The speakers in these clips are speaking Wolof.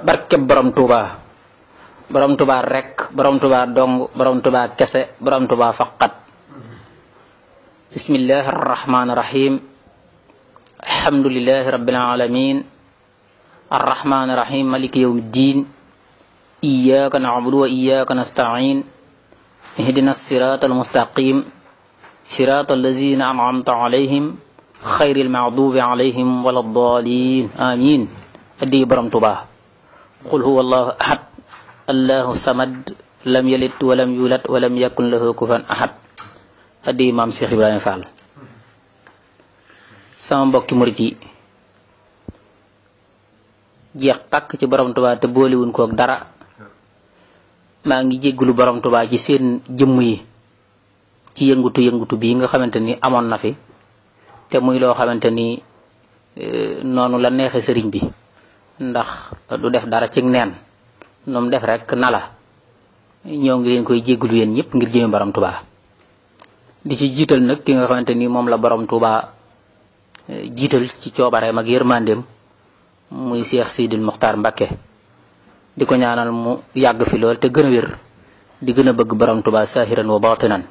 barkeb borom Touba borom Touba rek borom Touba dong borom Touba kese borom Touba faqat. bismillahir rahmanir rahim alhamdulillahi rabbil alamin arrahmanir rahim maliki yawmiddin iyyaka na'budu wa iyyaka nasta'in ihdinas siratal mustaqim siratal ladzina an'amta alaihim khairil maghdubi alaihim waladdallin amin. addi borom Touba qul huwallahu ahad allahu samad lam yalid wa lam yulad wa lam yakun lahu kufuwan ahad. addi maam Cheikh Ibrahima Fall. sama mbokki murit yi jeex tàkk ci borom Touba te boolewuñ ko ak dara maa ngi jéggulu borom Touba ci seen jëmm yi ci yëngutu bii nga xamante ni amoon na fi te muy loo xamante ni noonu la neexe sëriñ bi ndax du def dara ci neen noom def rek na la ñoo ngi leen koy jéggulu yéen ñëpp ngir jëme borom Touba di ci jiital nag ki nga xamante ni moom la borom Touba jiital ci coobareem ak yërmandeem muy Cheikh Sidil Mokhtar Mbacké di ko ñaanal mu yàgg fi lool te gën a wér di gën a bëgg borom Touba sahiran wa batinan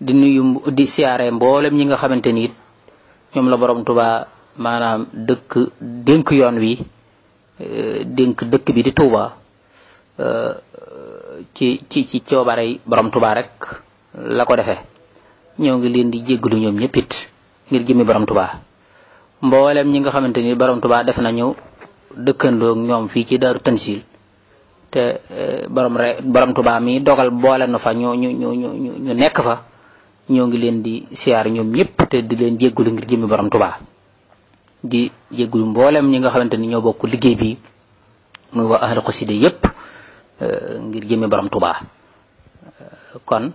di nuyu di siyaare mboolem ñi nga xamante ni it ñoom la borom Touba maanaam dénk yoon wi dénk dëkk bi di Touba ci coobarey borom Touba rek la ko defee ñoo ngi leen di jéggalu ñoom ñëpp it ngir jëmi borom Touba mboolem ñi nga xamante ni borom Touba def nañu dëkkandoo ñoom fii ci Daaru Tansil te borom Touba mi dogal boole na fa ñu nekk fa ñoo ngi leen di siyaar ñoom ñëpp te di leen jéggalu ngir jëmi borom Touba di jéggalu mboolem ñi nga xamante ni ñoo bokk liggéey bi muy waa ahlu xasida yëpp ngir jëmi borom Touba kon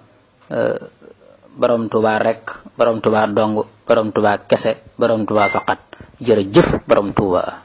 borom Touba rek borom Touba dong borom Touba kese borom Touba faqat jërëjëf borom Touba.